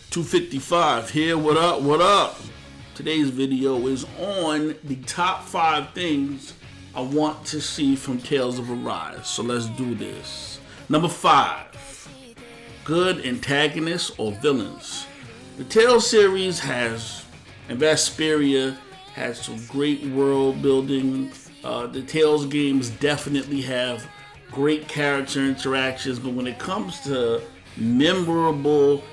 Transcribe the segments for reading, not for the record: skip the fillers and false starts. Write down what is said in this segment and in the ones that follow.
255 here. What up? What up? Today's video is on the top 5 things I want to see from Tales of Arise. So let's do this. Number 5, good antagonists or villains. The Tales series has, and Vesperia has some great world building. The Tales games definitely have great character interactions, but when it comes to memorable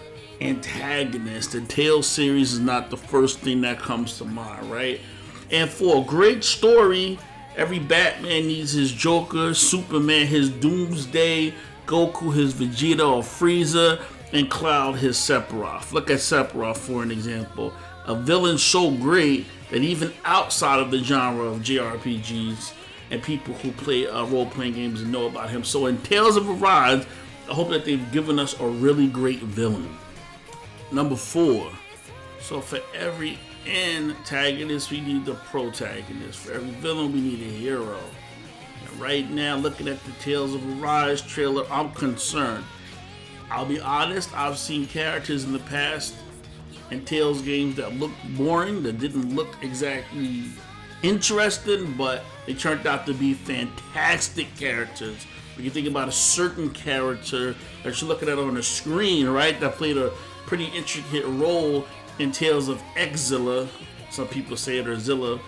antagonists, the Tales series is not the first thing that comes to mind, right? And for a great story, every Batman needs his Joker, Superman his Doomsday, Goku his Vegeta or Frieza, and Cloud his Sephiroth. Look at Sephiroth for an example. A villain so great that even outside of the genre of JRPGs and people who play role-playing games and know about him. So in Tales of Arise, I hope that they've given us a really great villain. Number 4, so for every antagonist, we need the protagonist. For every villain, we need a hero. And right now, looking at the Tales of Arise trailer, I'm concerned. I'll be honest, I've seen characters in the past in Tales games that looked boring, that didn't look exactly interesting, but they turned out to be fantastic characters. When you think about a certain character that you're looking at on the screen, right, that played a pretty intricate role in Tales of Exila, some people say it, or Zilla.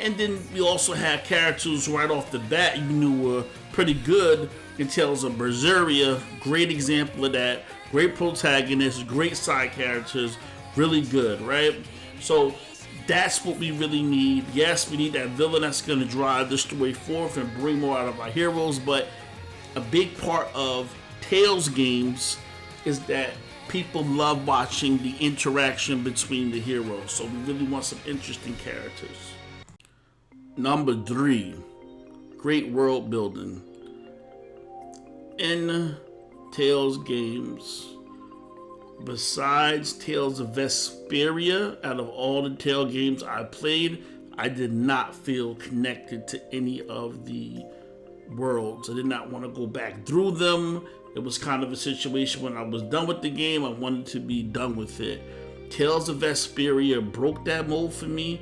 And then we also had characters right off the bat you knew were pretty good in Tales of Berseria. Great example of that. Great protagonists, great side characters, really good, right? So that's what we really need. Yes, we need that villain that's going to drive the story forth and bring more out of our heroes, but a big part of Tales games is that people love watching the interaction between the heroes. So we really want some interesting characters. Number 3, great world building. In Tales games, besides Tales of Vesperia, out of all the Tales games I played, I did not feel connected to any of the worlds. I did not want to go back through them. It was kind of a situation when I was done with the game, I wanted to be done with it. Tales of Vesperia broke that mold for me.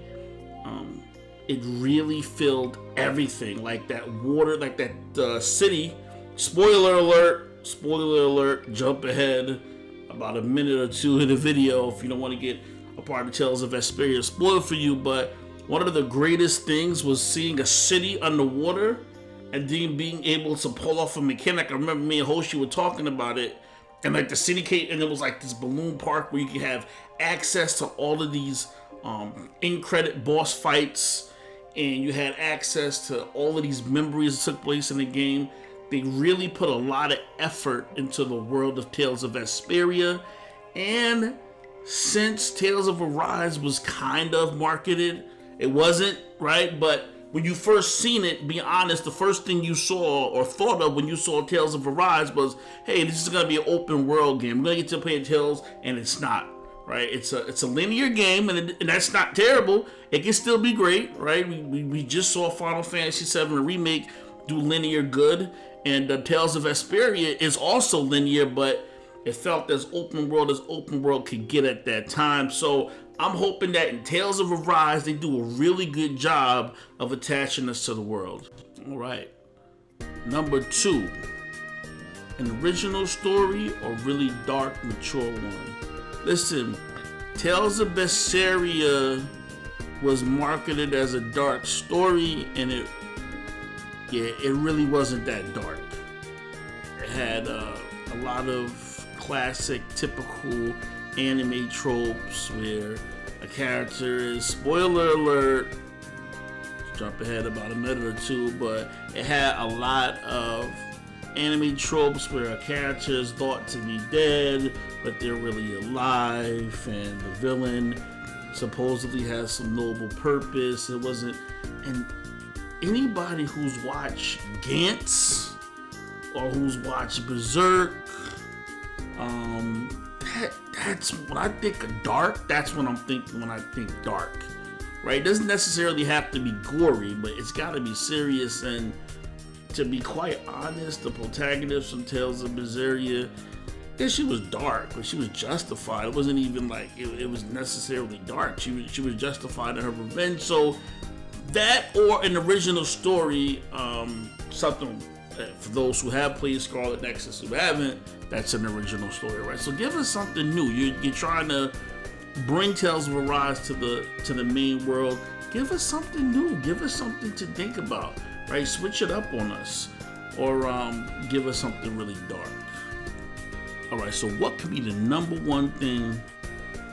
It really filled everything, like that water, like that city. Spoiler alert, jump ahead about a minute or two in the video if you don't want to get a part of Tales of Vesperia spoiled for you. But one of the greatest things was seeing a city underwater and then being able to pull off a mechanic. I remember me and Hoshi were talking about it, and like the city came, and it was like this balloon park where you could have access to all of these in-credit boss fights, and you had access to all of these memories that took place in the game. They really put a lot of effort into the world of Tales of Vesperia, and since Tales of Arise was kind of marketed, it wasn't, right? But when you first seen it, be honest, the first thing you saw or thought of when you saw Tales of Arise was, hey, this is gonna be an open world game. We're gonna get to play Tales, and it's not, right? It's a linear game, and that's not terrible. It can still be great, right? We just saw Final Fantasy VII Remake do linear good, and Tales of Vesperia is also linear, but it felt as open world could get at that time. So I'm hoping that in Tales of Arise, they do a really good job of attaching us to the world. All right. Number 2, an original story or really dark, mature one. Listen, Tales of Berseria was marketed as a dark story, and it really wasn't that dark. It had a lot of classic, typical anime tropes where a character is, spoiler alert, let's jump ahead about a minute or two, but it had a lot of anime tropes where a character is thought to be dead, but they're really alive, and the villain supposedly has some noble purpose. It wasn't, and anybody who's watched Gantz or who's watched Berserk, that's when I think of dark. That's what I'm thinking when I think dark, right? It doesn't necessarily have to be gory, but it's got to be serious. And to be quite honest, the protagonist from Tales of Berseria Yeah, she was dark, but she was justified. It wasn't even like it was necessarily dark. She was justified in her revenge. So that, or an original story, something for those who have played Scarlet Nexus, who haven't, that's an original story, right? So give us something new. You're trying to bring Tales of Arise to the main world. Give us something new. Give us something to think about, right? Switch it up on us, or give us something really dark. All right. So what could be the number one thing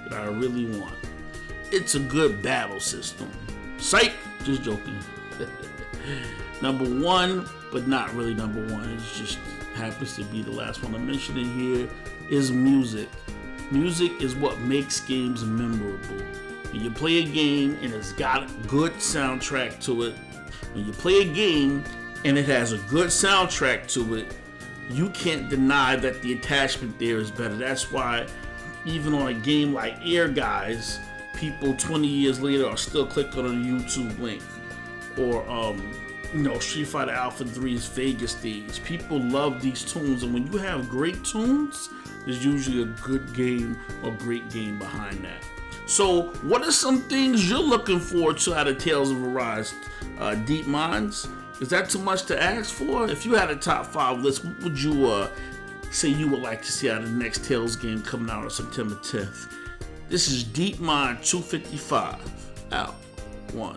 that I really want? It's a good battle system. Psych. Just joking. Number one, but not really number one. It just happens to be the last one I'm mentioning here, is music. Music is what makes games memorable. When you play a game and it's got a good soundtrack to it, when you play a game and it has a good soundtrack to it, you can't deny that the attachment there is better. That's why even on a game like Air Guys, people 20 years later are still clicking on a YouTube link. Or Street Fighter Alpha 3's Vegas stage. People love these tunes, and when you have great tunes, there's usually a good game or great game behind that. So what are some things you're looking forward to out of Tales of Arise? Deep Minds? Is that too much to ask for? If you had a top 5 list, what would you say you would like to see out of the next Tales game coming out on September 10th? This is Deep Mind 255 out. 1.